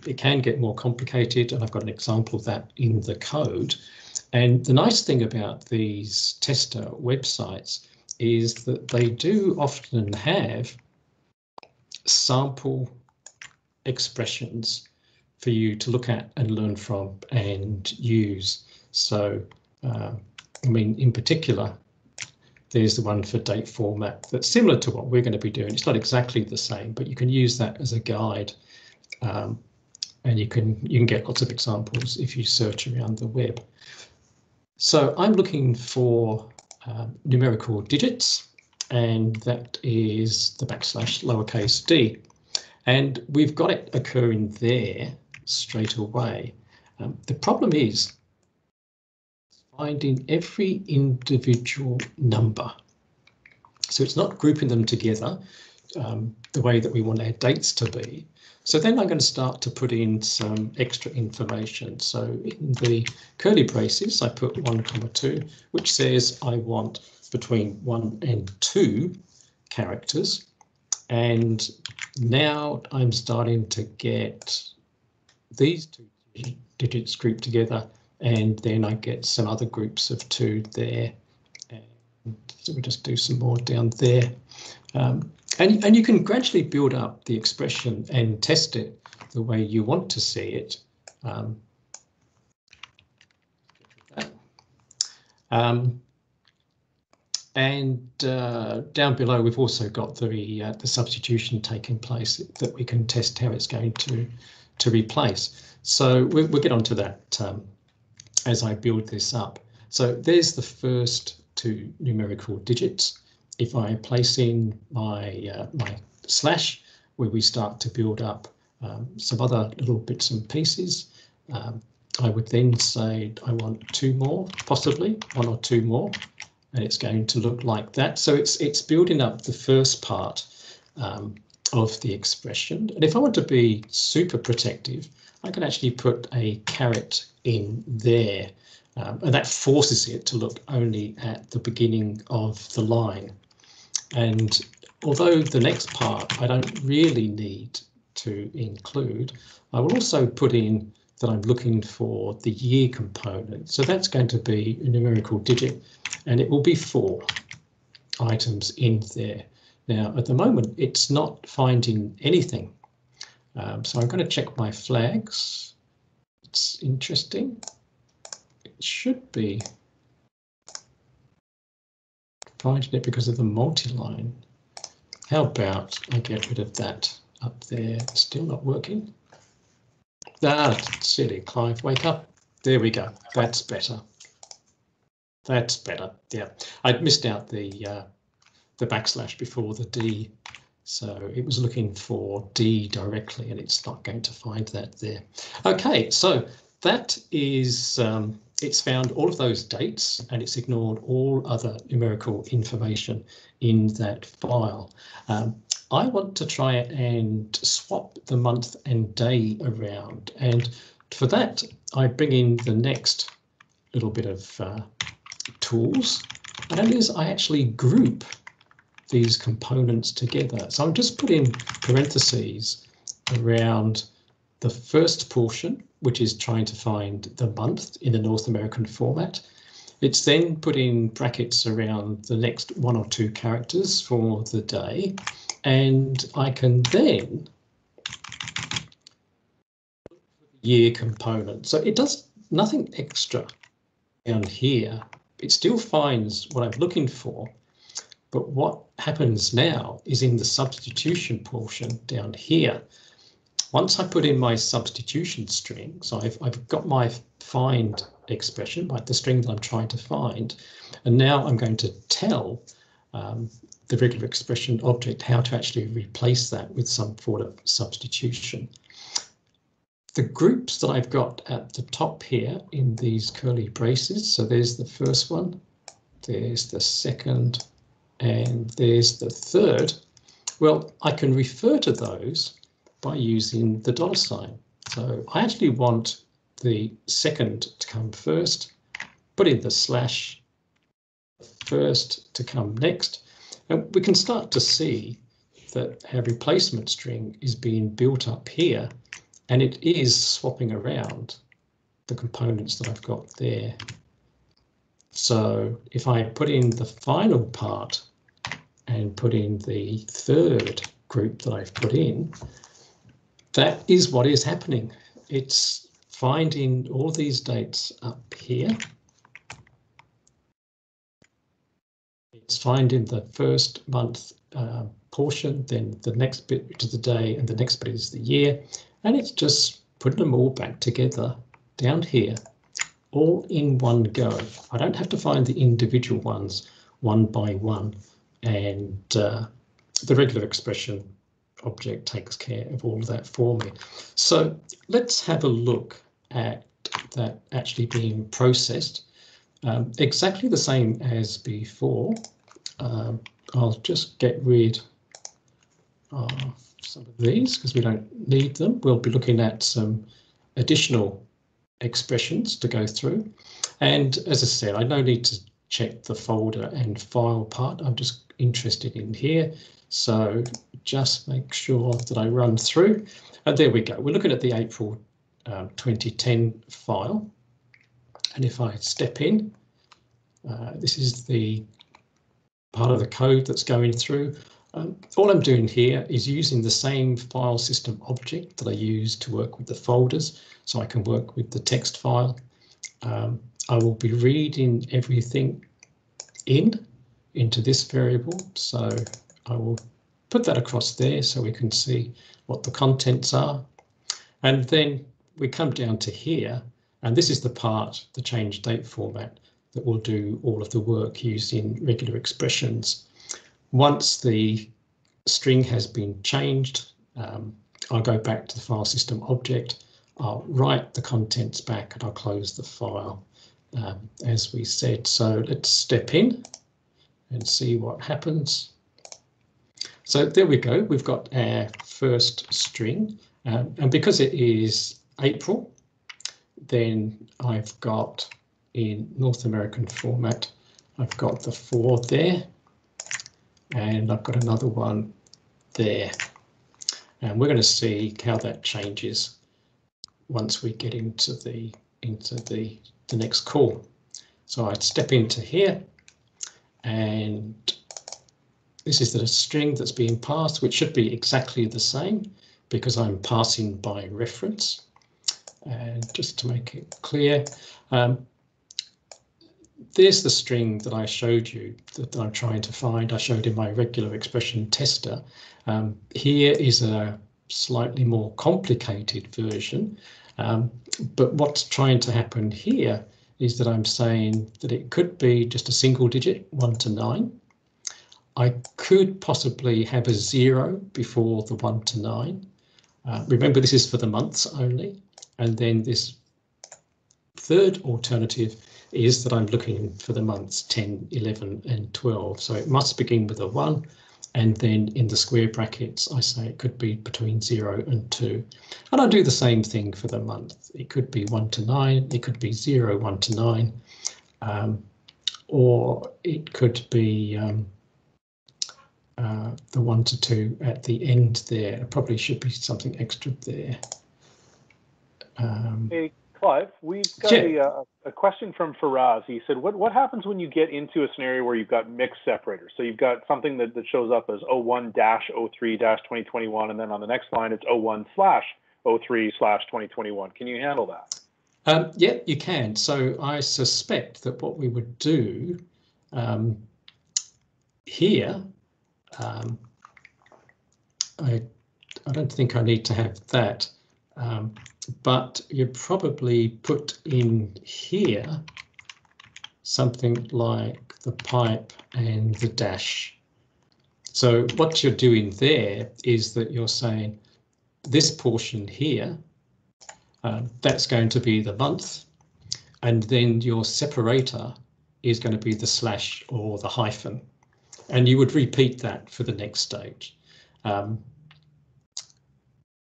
It can get more complicated, and I've got an example of that in the code. And the nice thing about these tester websites is that they do often have sample expressions for you to look at and learn from and use. So, I mean, in particular, there's the one for date format that's similar to what we're going to be doing. It's not exactly the same, but you can use that as a guide, and you can get lots of examples if you search around the web. So I'm looking for numerical digits, and that is the backslash lowercase d. And we've got it occurring there straight away. The problem is finding every individual number. So it's not grouping them together the way that we want our dates to be. So then I'm going to start to put in some extra information. So in the curly braces, I put 1, 2, which says I want between 1 and 2 characters. And now I'm starting to get these 2 digits grouped together, and then I get some other groups of 2 there. And so we'll just do some more down there. And you can gradually build up the expression and test it the way you want to see it. Down below, we've also got the substitution taking place that we can test how it's going to replace. So we'll get onto that as I build this up. So there's the first 2 numerical digits. If I place in my my slash, where we start to build up some other little bits and pieces, I would then say I want 2 more, possibly 1 or 2 more, and it's going to look like that. So it's building up the first part of the expression. And if I want to be super protective, I can actually put a caret in there, and that forces it to look only at the beginning of the line. And although the next part I don't really need to include, I will also put in that I'm looking for the year component. So that's going to be a numerical digit, and it will be 4 items in there. Now, at the moment, it's not finding anything. So I'm going to check my flags. It's interesting. It should be finding it because of the multi-line. How about I get rid of that up there? It's still not working. Silly, Clive, wake up. There we go. That's better. That's better. Yeah, I'd missed out the backslash before the D, so it was looking for D directly, and it's not going to find that there. Okay, so that is it's found all of those dates, and it's ignored all other numerical information in that file. I want to try and swap the month and day around, and for that I bring in the next little bit of tools, and that is I actually group these components together. So I'm just putting parentheses around the first portion, which is trying to find the month in the North American format. It's then putting brackets around the next 1 or 2 characters for the day, and I can then year component. So it does nothing extra down here. It still finds what I'm looking for, but what happens now is in the substitution portion down here. Once I put in my substitution string, so I've got my find expression, like the string that I'm trying to find, and now I'm going to tell the regular expression object how to actually replace that with some sort of substitution. The groups that I've got at the top here in these curly braces, so there's the first one, there's the second, and there's the third. Well, I can refer to those by using the $sign. So I actually want the second to come first, put in the slash, first to come next, and we can start to see that our replacement string is being built up here, and it is swapping around the components that I've got there. So if I put in the final part and put in the third group that I've put in, that is what is happening. It's finding all these dates up here. It's finding the first month portion, then the next bit, which is the day, and the next bit is the year. And it's just putting them all back together down here, all in one go. I don't have to find the individual ones one by one. And the regular expression object takes care of all of that for me. So let's have a look at that actually being processed. Exactly the same as before. I'll just get rid of some of these because we don't need them. We'll be looking at some additional expressions to go through. And as I said, I no need to check the folder and file part. I'm just interested in here. So just make sure that I run through. And there we go. We're looking at the April 2010 file. And if I step in, this is the part of the code that's going through. All I'm doing here is using the same file system object that I use to work with the folders, so I can work with the text file. I will be reading everything into this variable, so I will put that across there so we can see what the contents are. And then we come down to here, and this is the part, the change date format, that will do all of the work using regular expressions. Once the string has been changed, I'll go back to the file system object, I'll write the contents back, and I'll close the file as we said. So let's step in and see what happens. So there we go, we've got our first string, and because it is April, then I've got, in North American format, I've got the 4 there, and I've got another one there. And we're going to see how that changes once we get into the next call. So I'd step into here, and this is the string that's being passed, which should be exactly the same because I'm passing by reference. And just to make it clear, there's the string that I showed you that I'm trying to find. I showed in my regular expression tester. Here is a slightly more complicated version, but what's trying to happen here is that I'm saying that it could be just a single digit, 1 to 9. I could possibly have a 0 before the 1 to 9. Remember, this is for the months only. And then this third alternative is that I'm looking for the months 10, 11 and 12. So it must begin with a 1. And then in the square brackets, I say it could be between 0 and 2. And I'll do the same thing for the month. It could be 1 to 9. It could be 0, 1 to 9. Or it could be the 1 to 2 at the end there. It probably should be something extra there. Hey, Clive, we've got a question from Faraz. He said, what happens when you get into a scenario where you've got mixed separators? So you've got something that shows up as 01-03-2021, and then on the next line, it's 01/03/2021. Can you handle that? Yeah, you can. So I suspect that what we would do here, I don't think I need to have that. But you probably put in here something like the pipe and the dash. So what you're doing there is that you're saying this portion here, that's going to be the month, and then your separator is going to be the slash or the hyphen, and you would repeat that for the next stage.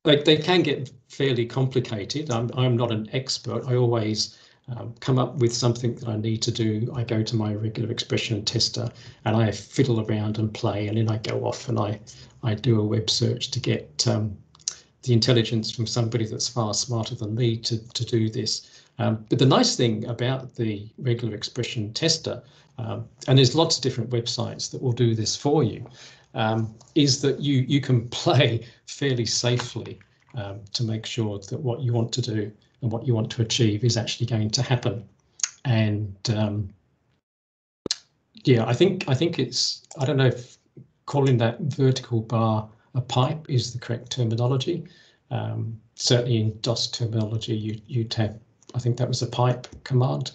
They can get fairly complicated. I'm not an expert. I always come up with something that I need to do. I go to my regular expression tester and I fiddle around and play, and then I go off and I do a web search to get the intelligence from somebody that's far smarter than me to do this. But the nice thing about the regular expression tester, and there's lots of different websites that will do this for you, is that you can play fairly safely to make sure that what you want to do and what you want to achieve is actually going to happen. And yeah, I think it's, I don't know if calling that vertical bar a pipe is the correct terminology. Certainly in DOS terminology, you'd have, I think that was a pipe command.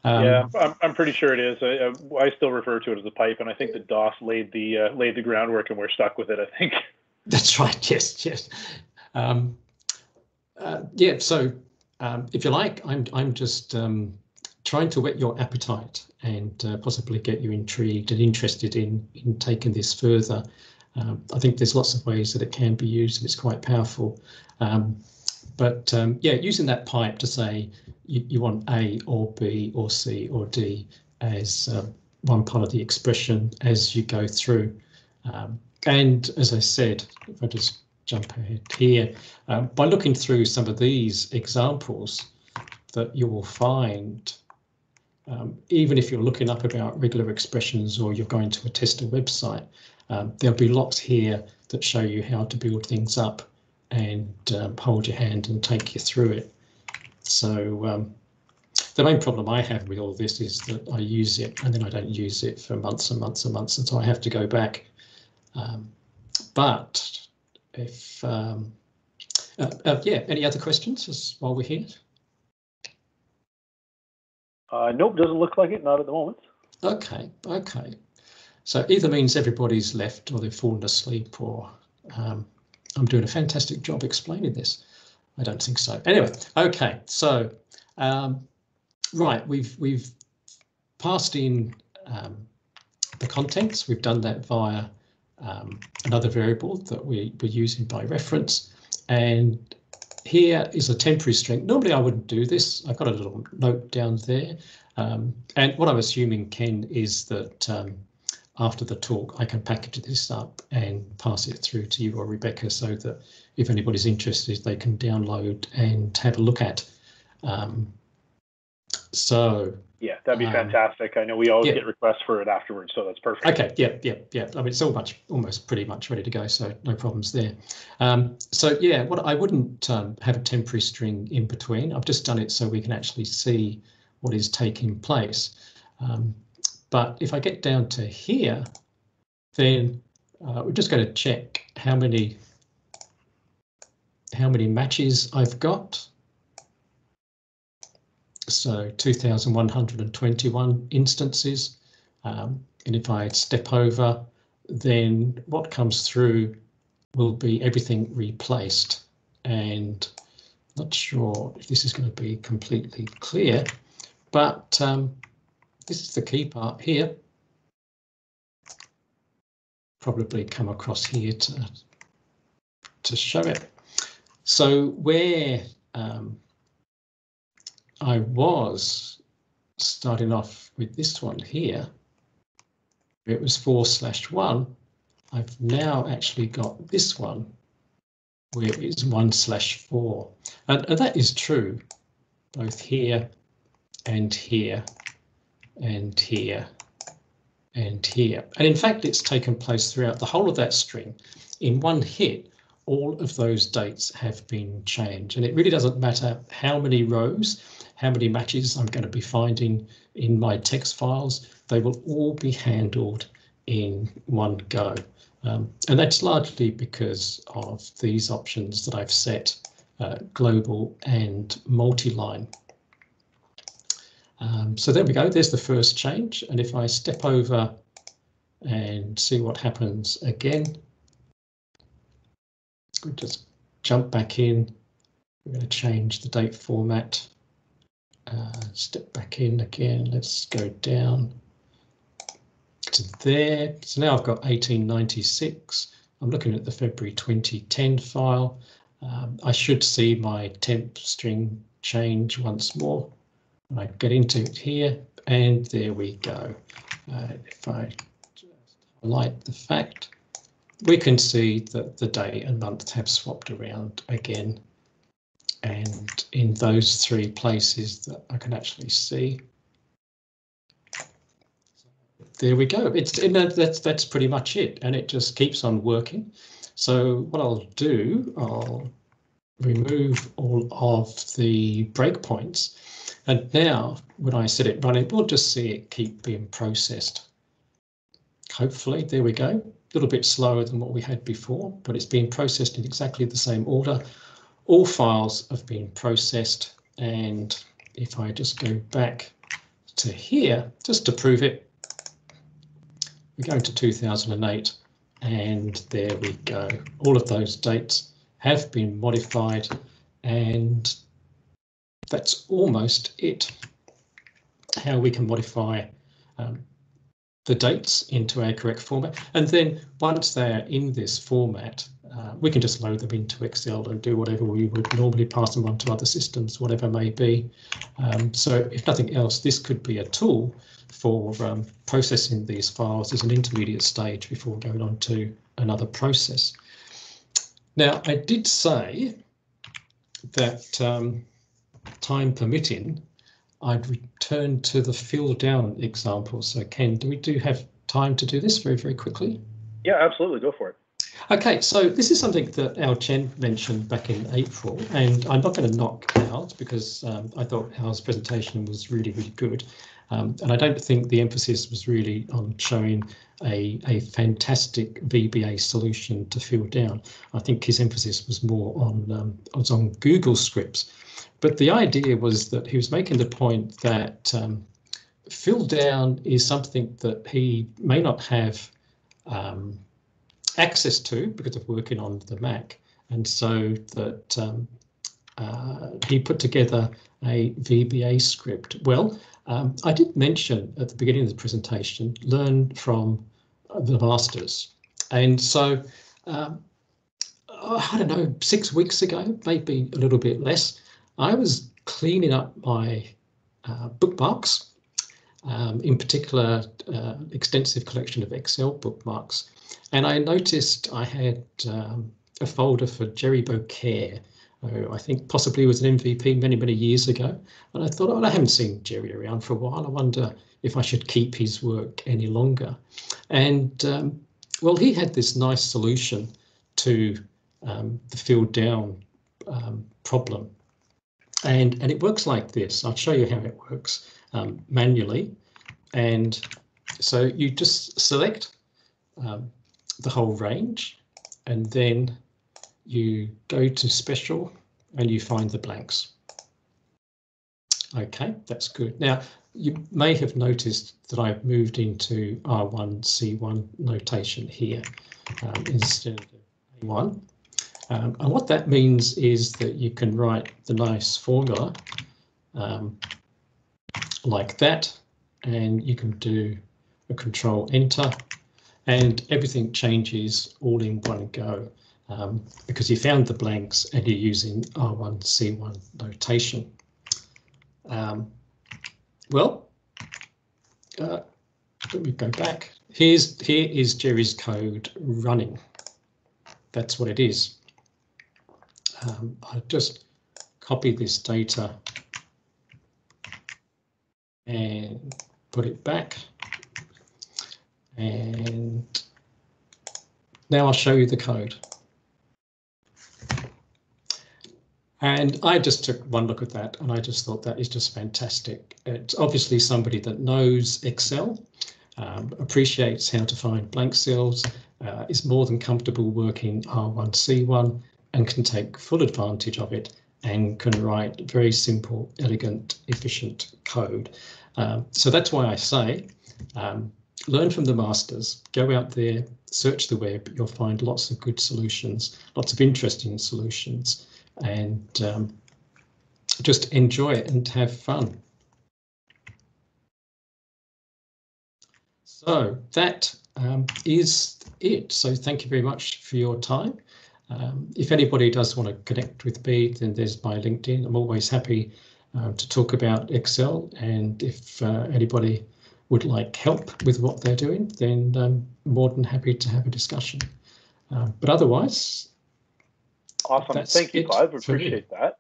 Yeah, I'm pretty sure it is. I still refer to it as a pipe, and I think that DOS laid the groundwork, and we're stuck with it, I think. That's right. Yes, yes. Yeah. So, if you like, I'm just trying to whet your appetite and possibly get you intrigued and interested in taking this further. I think there's lots of ways that it can be used, and it's quite powerful. But yeah, using that pipe to say you want A or B or C or D as one part of the expression as you go through. And as I said, if I just jump ahead here, by looking through some of these examples that you will find, even if you're looking up about regular expressions or you're going to a tester website, there'll be lots here that show you how to build things up and hold your hand and take you through it. So the main problem I have with all this is that I use it and then I don't use it for months and months and months, and so I have to go back. But if yeah, any other questions while we're here? Nope, doesn't look like it, not at the moment. Okay, okay. So either means everybody's left or they've fallen asleep, or I'm doing a fantastic job explaining this. I don't think so. Anyway, okay, so right, we've passed in the contents. We've done that via another variable that we're using by reference, and here is a temporary string. Normally I wouldn't do this. I've got a little note down there, and what I'm assuming, Ken, is that after the talk I can package this up and pass it through to you or Rebecca, so that if anybody's interested they can download and have a look at. So yeah, that'd be fantastic. I know we always get requests for it afterwards, so that's perfect. Okay, yeah. I mean, it's almost pretty much ready to go, so no problems there. So yeah, what I wouldn't have a temporary string in between. I've just done it so we can actually see what is taking place. But if I get down to here, then we're just going to check how many matches I've got. So 2,121 instances. And if I step over, then what comes through will be everything replaced. And not sure if this is going to be completely clear, but this is the key part here. Probably come across here to show it. So where I was starting off with this one here, it was 4/1. I've now actually got this one where it is 1/4, and that is true both here and here and here and here. And in fact, it's taken place throughout the whole of that string. In one hit, all of those dates have been changed, and it really doesn't matter how many rows, how many matches I'm going to be finding in my text files, they will all be handled in one go. And that's largely because of these options that I've set, global and multi-line. So there we go, there's the first change. And if I step over and see what happens again, we'll just jump back in. We're going to change the date format. Step back in again, let's go down to there. So now I've got 1896. I'm looking at the February 2010 file. I should see my temp string change once more when I get into it here, and there we go. If I just highlight the fact, we can see that the day and month have swapped around again, and in those three places that I can actually see. There we go. That's pretty much it, and it just keeps on working. So what I'll do, I'll remove all of the breakpoints, and now when I set it running, we'll just see it keep being processed. Hopefully, there we go. A little bit slower than what we had before, but it's being processed in exactly the same order. All files have been processed, and if I just go back to here, just to prove it, we're going to 2008, And there we go. All of those dates have been modified, and that's almost it. How we can modify the dates into our correct format. And then once they're in this format, we can just load them into Excel and do whatever we would normally pass them on to other systems, whatever may be. So if nothing else, this could be a tool for processing these files as an intermediate stage before going on to another process. Now, I did say that time permitting, I'd return to the fill down example. So Ken, do we have time to do this very, very quickly? Yeah, absolutely. Go for it. Okay, so this is something that Al Chen mentioned back in April, and I'm not going to knock out because I thought Al's presentation was really, really good. And I don't think the emphasis was really on showing a fantastic VBA solution to fill down. I think his emphasis was more on Google Scripts. But the idea was that he was making the point that fill down is something that he may not have access to because of working on the Mac, and so that he put together a VBA script. Well, I did mention at the beginning of the presentation, learn from the masters, and so I don't know, 6 weeks ago, maybe a little bit less, I was cleaning up my bookmarks, in particular, extensive collection of Excel bookmarks. And I noticed I had a folder for Jerry Beaucaire, who I think possibly was an MVP many, many years ago. And I thought, oh, I haven't seen Jerry around for a while. I wonder if I should keep his work any longer. And well, he had this nice solution to the fill down problem. And it works like this. I'll show you how it works manually. And so you just select the whole range, and then you go to special and you find the blanks. Okay, that's good. Now, you may have noticed that I've moved into R1C1 notation here instead of A1. And what that means is that you can write the nice formula like that, and you can do a Control Enter, and everything changes all in one go because you found the blanks and you're using R1C1 notation. Well, let me go back. Here is Jerry's code running. That's what it is. I'll just copy this data and put it back. And now I'll show you the code. And I just took one look at that and I just thought that is just fantastic. It's obviously somebody that knows Excel, appreciates how to find blank cells, is more than comfortable working R1C1 and can take full advantage of it and can write very simple, elegant, efficient code. So that's why I say, learn from the masters, go out there, search the web, you'll find lots of good solutions, lots of interesting solutions, and just enjoy it and have fun. So that is it. So thank you very much for your time. If anybody does want to connect with me, then there's my LinkedIn. I'm always happy to talk about Excel, and if anybody would like help with what they're doing, then I'm more than happy to have a discussion. But otherwise, awesome. Thank you, Clive. We appreciate that.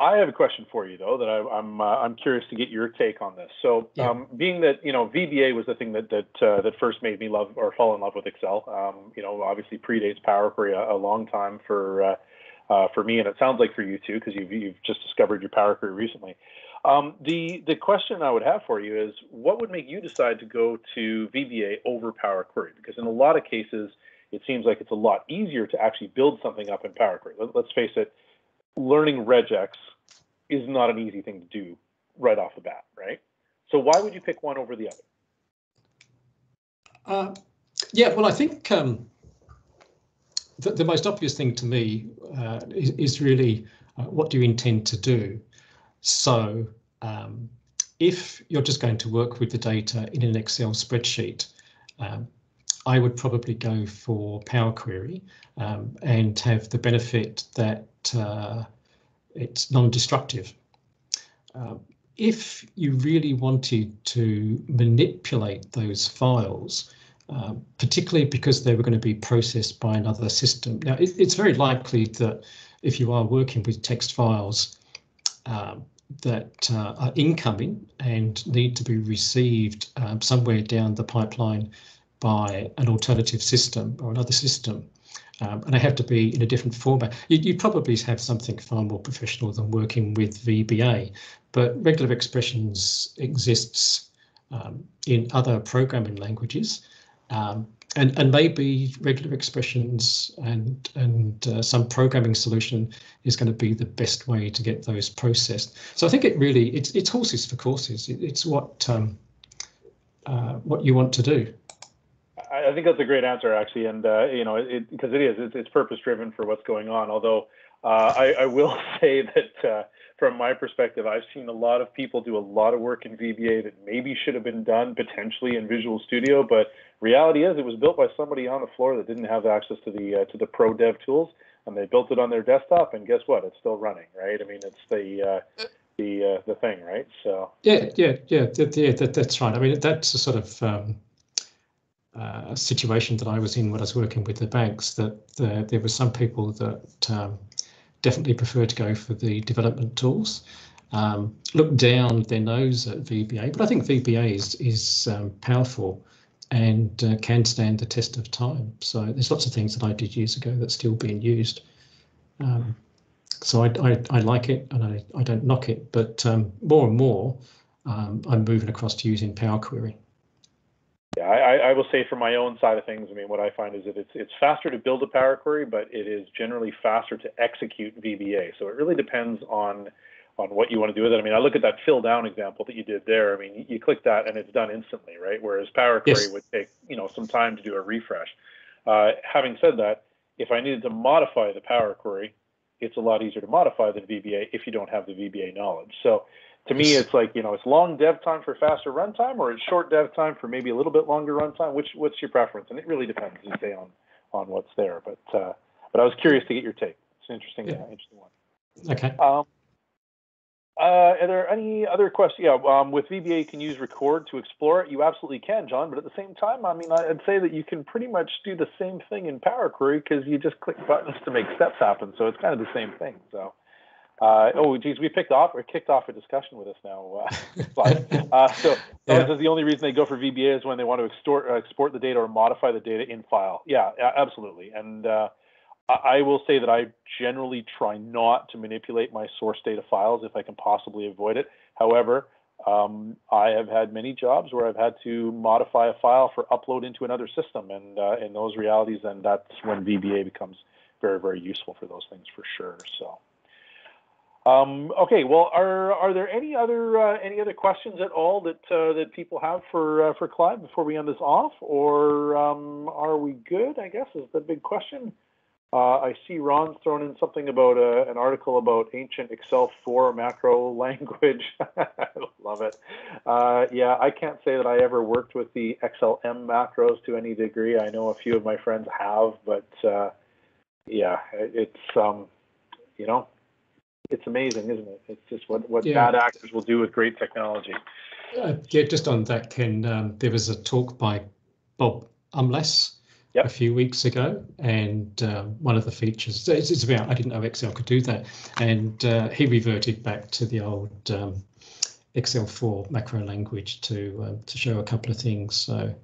I have a question for you, though, that I'm curious to get your take on this. So, being that VBA was the thing that first made me love or fall in love with Excel. Obviously predates Power Query a long time for me, and it sounds like for you too, because you've just discovered your Power Query recently. The question I would have for you is, what would make you decide to go to VBA over Power Query? Because in a lot of cases, it seems like it's a lot easier to actually build something up in Power Query. Let's face it, learning regex is not an easy thing to do right off the bat, right? So why would you pick one over the other? Yeah, well, I think the most obvious thing to me is really what do you intend to do? So if you're just going to work with the data in an Excel spreadsheet, I would probably go for Power Query and have the benefit that it's non-destructive. If you really wanted to manipulate those files, particularly because they were going to be processed by another system. Now, it's very likely that if you are working with text files that are incoming and need to be received somewhere down the pipeline by an alternative system or another system, and they have to be in a different format. You probably have something far more professional than working with VBA, but regular expressions exists in other programming languages, and maybe regular expressions and some programming solution is going to be the best way to get those processed. So I think it's horses for courses. It's what you want to do. I think that's a great answer, actually, and because it's purpose driven for what's going on. Although I will say that from my perspective, I've seen a lot of people do a lot of work in VBA that maybe should have been done potentially in Visual Studio, but reality is it was built by somebody on the floor that didn't have access to the pro dev tools, and they built it on their desktop, and guess what? It's still running, right? I mean, it's the thing, right? So yeah, that's right. I mean, that's a sort of situation that I was in when I was working with the banks, that there were some people that definitely prefer to go for the development tools, look down their nose at VBA, but I think VBA is powerful and can stand the test of time. So there's lots of things that I did years ago that's still being used. So I like it, and I don't knock it, but more and more I'm moving across to using Power Query. Yeah, I will say from my own side of things, I mean, what I find is that it's faster to build a Power Query, but it is generally faster to execute VBA. So it really depends on what you want to do with it. I mean, I look at that fill down example that you did there. I mean, you click that and it's done instantly, right? Whereas Power Query would take, some time to do a refresh. Having said that, if I needed to modify the Power Query, it's a lot easier to modify than VBA if you don't have the VBA knowledge. So to me, it's like, it's long dev time for faster runtime, or it's short dev time for maybe a little bit longer runtime. What's your preference? And it really depends, you say, on what's there. But I was curious to get your take. It's an interesting one. Okay. Are there any other questions? Yeah, with VBA, you can use record to explore it. You absolutely can, John. But at the same time, I mean, I'd say that you can pretty much do the same thing in Power Query because you just click buttons to make steps happen. So it's kind of the same thing. So. Oh, geez, we kicked off a discussion with us now. So the only reason they go for VBA is when they want to export the data or modify the data in file. Yeah, absolutely. And I will say that I generally try not to manipulate my source data files if I can possibly avoid it. However, I have had many jobs where I've had to modify a file for upload into another system, and in those realities, then that's when VBA becomes very, very useful for those things for sure. So. Okay. Well, are there any other questions at all that people have for Clive before we end this off, or are we good? I guess is the big question. I see Ron's thrown in something about an article about ancient Excel 4 macro language. I love it. Yeah, I can't say that I ever worked with the XLM macros to any degree. I know a few of my friends have, but yeah, it's it's amazing, isn't it? It's just what bad actors will do with great technology. Yeah, just on that, Ken, there was a talk by Bob Umlas a few weeks ago, and one of the features, it's about, I didn't know Excel could do that, and he reverted back to the old Excel 4 macro language to show a couple of things. So.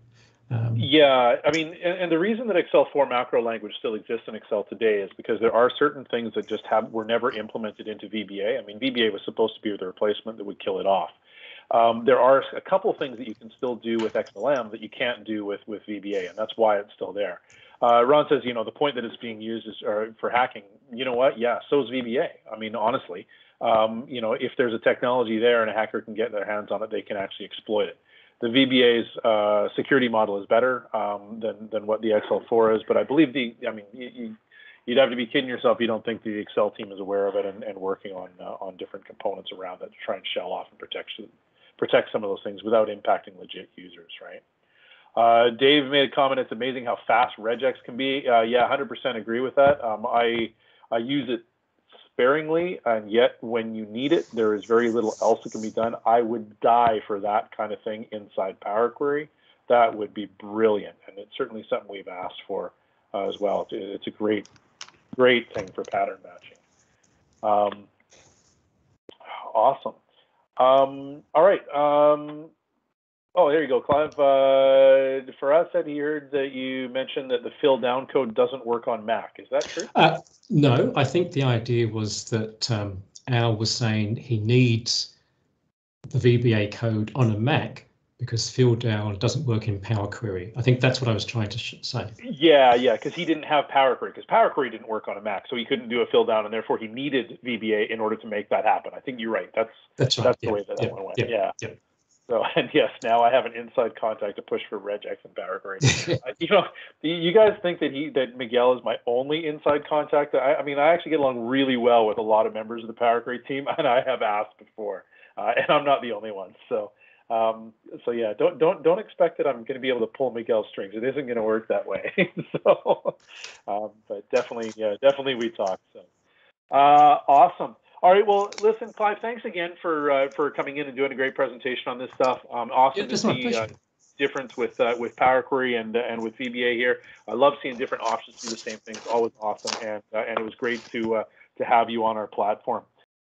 Yeah, I mean, and the reason that Excel 4 macro language still exists in Excel today is because there are certain things that just were never implemented into VBA. I mean, VBA was supposed to be the replacement that would kill it off. There are a couple of things that you can still do with XLM that you can't do with VBA, and that's why it's still there. Ron says, the point that it's being used is for hacking. You know what? Yeah, so is VBA. I mean, honestly, if there's a technology there and a hacker can get their hands on it, they can actually exploit it. The VBA's security model is better than what the XL4 is, but I believe you'd have to be kidding yourself if you don't think the Excel team is aware of it and working on different components around it to try and shell off and protect some of those things without impacting legit users, right? Dave made a comment. It's amazing how fast regex can be. Yeah, 100% agree with that. I use it sparingly, and yet when you need it, there is very little else that can be done. I would die for that kind of thing inside Power Query. That would be brilliant, and it's certainly something we've asked for as well. It's a great thing for pattern matching. Awesome. All right. Oh, there you go, Clive. Faraz said he heard that you mentioned that the fill down code doesn't work on Mac. Is that true? No, I think the idea was that Al was saying he needs the VBA code on a Mac because fill down doesn't work in Power Query. I think that's what I was trying to say. Yeah, because he didn't have Power Query, because Power Query didn't work on a Mac, so he couldn't do a fill down, and therefore he needed VBA in order to make that happen. I think you're right. That's right. That's the way that one went. Yeah. So, and yes, now I have an inside contact to push for regex and Power Query. You guys think that Miguel is my only inside contact? I mean, I actually get along really well with a lot of members of the Power Query team, and I have asked before, and I'm not the only one. So yeah, don't expect that I'm going to be able to pull Miguel's strings. It isn't going to work that way. But definitely we talk. So, awesome. All right. Well, listen, Clive, thanks again for coming in and doing a great presentation on this stuff. Awesome to see difference with Power Query and with VBA here. I love seeing different options do the same thing. It's always awesome, and it was great to have you on our platform.